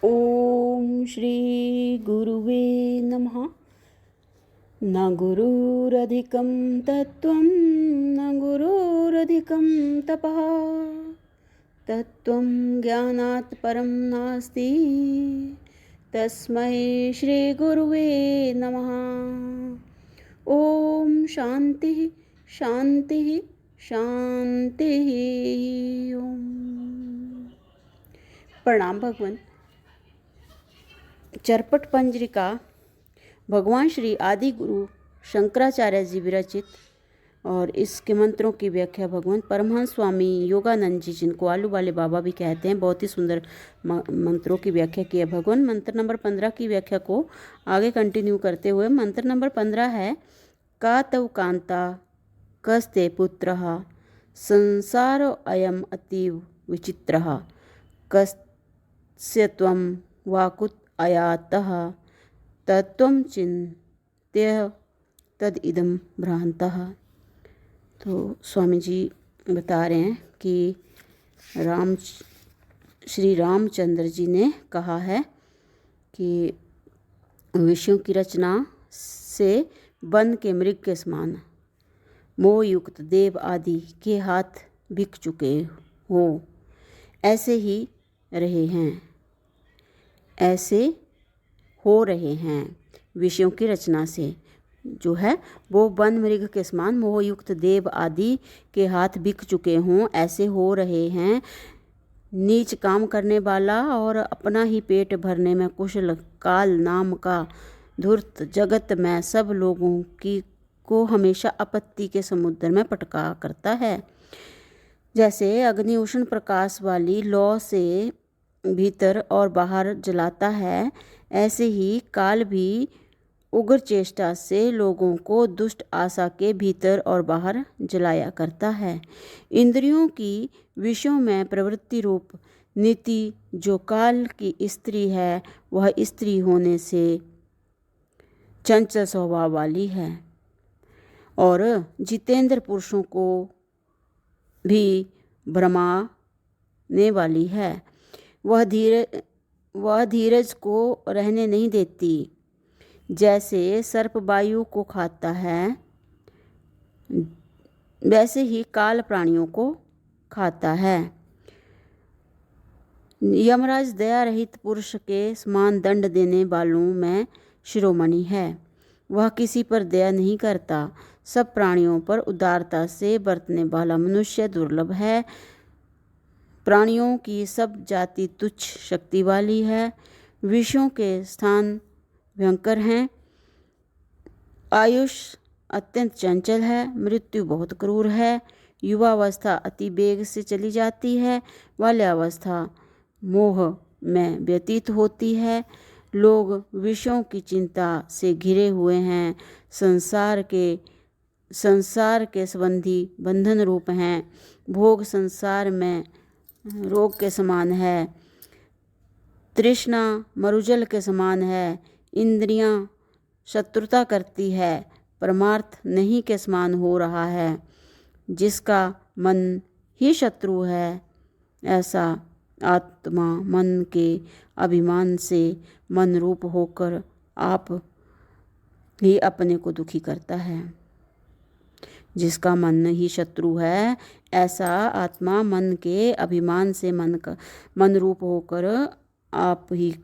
ओम श्री गुरुवे नमः। न गुरुरधिकं तत्त्वं न गुरुरधिकं तपः, तत्त्वं ज्ञानात् परं नास्ति, तस्मै श्री गुरुवे नमः। ओम शांति शांति शांति। ओम प्रणाम भगवान। चरपट पंजरिका भगवान श्री आदि गुरु शंकराचार्य जी विरचित, और इसके मंत्रों की व्याख्या भगवान परमहंस स्वामी योगानंद जी, जिनको आलू वाले बाबा भी कहते हैं, बहुत ही सुंदर मंत्रों की व्याख्या की है भगवान। मंत्र नंबर 15 की व्याख्या को आगे कंटिन्यू करते हुए मंत्र नंबर 15 है, का तव कांता कस्ते पुत्रः संसारो अयम अतीव विचित्रः, कस्य त्वं वाकुत अयातः तत्त्वं चिन्त्य तदिदं भ्रान्तः। तो स्वामी जी बता रहे हैं कि श्री रामचंद्र जी ने कहा है कि विषयों की रचना से वन के मृग के समान मोह युक्त देव आदि के हाथ बिक चुके हो, ऐसे ही रहे हैं, ऐसे हो रहे हैं। विषयों की रचना से जो है वो वन मृग के समान मोहयुक्त देव आदि के हाथ बिक चुके हों, ऐसे हो रहे हैं। नीच काम करने वाला और अपना ही पेट भरने में कुशल काल नाम का धूर्त जगत में सब लोगों की को हमेशा आपत्ति के समुद्र में पटका करता है। जैसे अग्नि उष्ण प्रकाश वाली लौ से भीतर और बाहर जलाता है, ऐसे ही काल भी उग्र चेष्टा से लोगों को दुष्ट आशा के भीतर और बाहर जलाया करता है। इंद्रियों की विषयों में प्रवृत्ति रूप नीति जो काल की स्त्री है, वह स्त्री होने से चंचल स्वभाव वाली है और जितेंद्र पुरुषों को भी भ्रमाने वाली है। वह धीरज को रहने नहीं देती। जैसे सर्प वायु को खाता है, वैसे ही काल प्राणियों को खाता है। यमराज दया रहित पुरुष के समान दंड देने वालों में शिरोमणि है। वह किसी पर दया नहीं करता। सब प्राणियों पर उदारता से बरतने वाला मनुष्य दुर्लभ है। प्राणियों की सब जाति तुच्छ शक्ति वाली है। विषयों के स्थान भयंकर हैं। आयुष अत्यंत चंचल है। मृत्यु बहुत क्रूर है। युवावस्था अति वेग से चली जाती है। बाल्यावस्था मोह में व्यतीत होती है। लोग विषयों की चिंता से घिरे हुए हैं। संसार के संबंधी बंधन रूप हैं। भोग संसार में रोग के समान है। तृष्णा मरुजल के समान है। इंद्रियां शत्रुता करती है। परमार्थ नहीं के समान हो रहा है। जिसका मन ही शत्रु है, ऐसा आत्मा मन के अभिमान से मन रूप होकर आप ही अपने को दुखी करता है। जिसका मन ही शत्रु है, ऐसा आत्मा मन के अभिमान से मन रूप होकर आप ही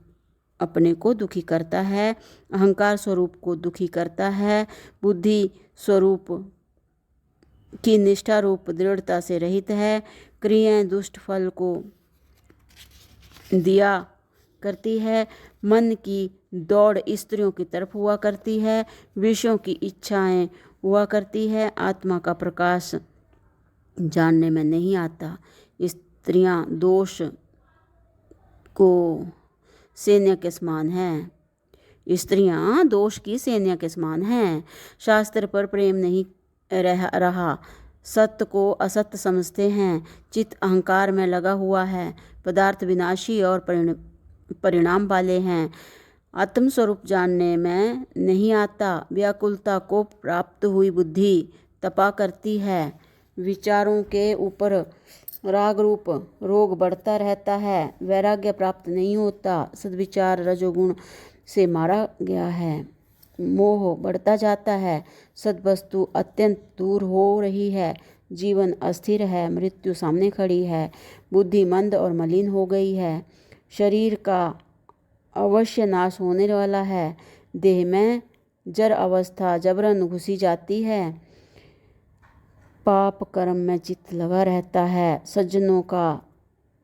अपने को दुखी करता है। अहंकार स्वरूप को दुखी करता है। बुद्धि स्वरूप की निष्ठा रूप दृढ़ता से रहित है। क्रियाएं दुष्ट फल को दिया करती है। मन की दौड़ स्त्रियों की तरफ हुआ करती है। विषयों की इच्छाएं हुआ करती है। आत्मा का प्रकाश जानने में नहीं आता। स्त्रियां दोष को सैन्य के समान हैं। स्त्रियां दोष की सैन्य के समान हैं। शास्त्र पर प्रेम नहीं रहा। सत्य को असत्य समझते हैं। चित्त अहंकार में लगा हुआ है। पदार्थ विनाशी और परिणाम वाले हैं। आत्मस्वरूप जानने में नहीं आता। व्याकुलता को प्राप्त हुई बुद्धि तपा करती है। विचारों के ऊपर राग रूप रोग बढ़ता रहता है, वैराग्य प्राप्त नहीं होता, सद्विचार रजोगुण से मारा गया है, मोह बढ़ता जाता है, सद्वस्तु अत्यंत दूर हो रही है, जीवन अस्थिर है, मृत्यु सामने खड़ी है, बुद्धि मंद और मलिन हो गई है, शरीर का अवश्य नाश होने वाला है, देह में जड़ अवस्था जबरन घुसी जाती है, पाप कर्म में चित्त लगा रहता है, सज्जनों का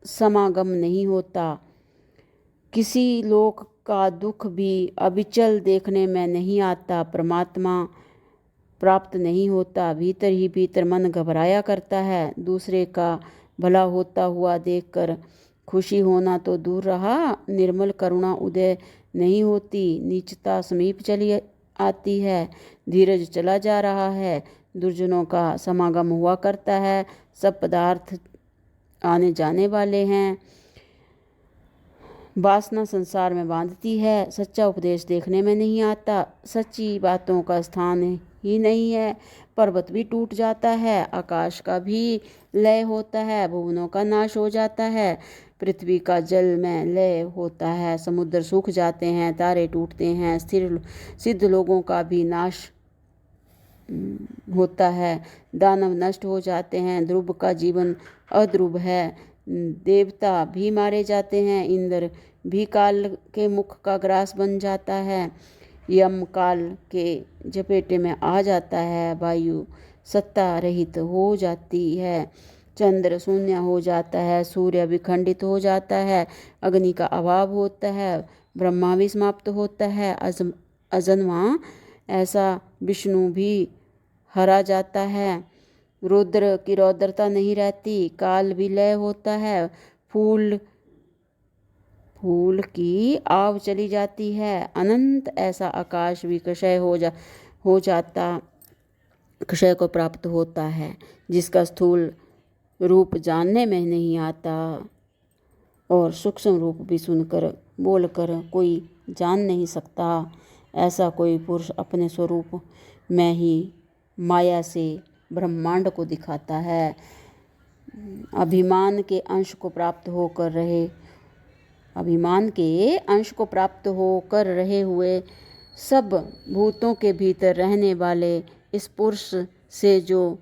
समागम नहीं होता, किसी लोक का दुख भी अविचल देखने में नहीं आता, परमात्मा प्राप्त नहीं होता, भीतर ही भीतर मन घबराया करता है, दूसरे का भला होता हुआ देखकर खुशी होना तो दूर रहा, निर्मल करुणा उदय नहीं होती, नीचता समीप चली आती है, धीरज चला जा रहा है, दुर्जनों का समागम हुआ करता है, सब पदार्थ आने जाने वाले हैं, वासना संसार में बांधती है, सच्चा उपदेश देखने में नहीं आता, सच्ची बातों का स्थान ही नहीं है, पर्वत भी टूट जाता है, आकाश का भी लय होता है, भुवनों का नाश हो जाता है, पृथ्वी का जल में लय होता है, समुद्र सूख जाते हैं, तारे टूटते हैं, स्थिर सिद्ध लोगों का भी नाश होता है, दानव नष्ट हो जाते हैं, ध्रुव का जीवन अध्रुव है, देवता भी मारे जाते हैं, इंद्र भी काल के मुख का ग्रास बन जाता है, यम काल के झपेटे में आ जाता है, वायु सत्ता रहित हो जाती है, चंद्र शून्य हो जाता है, सूर्य विखंडित हो जाता है, अग्नि का अभाव होता है, ब्रह्मा भी समाप्त होता है, अजन्मा ऐसा विष्णु भी हरा जाता है, रुद्र की रौद्रता नहीं रहती, काल भी लय होता है, फूल की आव चली जाती है, अनंत ऐसा आकाश भी क्षय हो जाता, क्षय को प्राप्त होता है, जिसका स्थूल रूप जानने में नहीं आता और सूक्ष्म रूप भी सुनकर बोलकर कोई जान नहीं सकता, ऐसा कोई पुरुष अपने स्वरूप में ही माया से ब्रह्मांड को दिखाता है, अभिमान के अंश को प्राप्त होकर रहे हुए सब भूतों के भीतर रहने वाले इस पुरुष से जो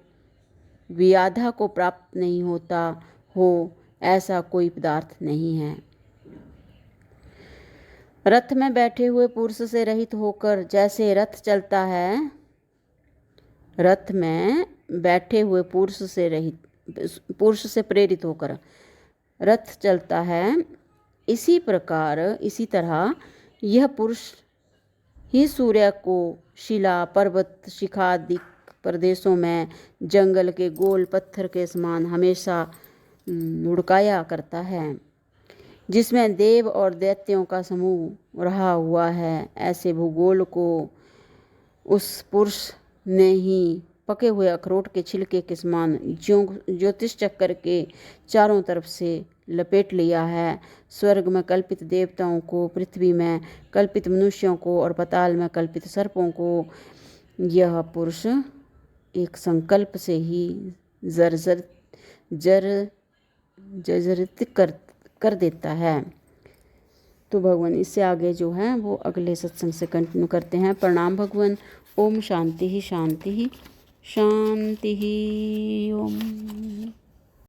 वियाधा को प्राप्त नहीं होता हो, ऐसा कोई पदार्थ नहीं है। रथ में बैठे हुए पुरुष से रहित होकर जैसे रथ चलता है, रथ में बैठे हुए पुरुष से प्रेरित होकर रथ चलता है, इसी तरह यह पुरुष ही सूर्य को शिला पर्वत शिखादि प्रदेशों में जंगल के गोल पत्थर के समान हमेशा लुढ़काया करता है, जिसमें देव और दैत्यों का समूह रहा हुआ है, ऐसे भूगोल को उस पुरुष ने ही पके हुए अखरोट के छिलके के समान ज्योतिष चक्कर के चारों तरफ से लपेट लिया है, स्वर्ग में कल्पित देवताओं को, पृथ्वी में कल्पित मनुष्यों को और पाताल में कल्पित सर्पों को यह पुरुष एक संकल्प से ही जर्जरित कर देता है। तो भगवान इससे आगे जो है वो अगले सत्संग से कंटिन्यू करते हैं। प्रणाम भगवान। ओम शांति ही शांति ही शांति ही ओम।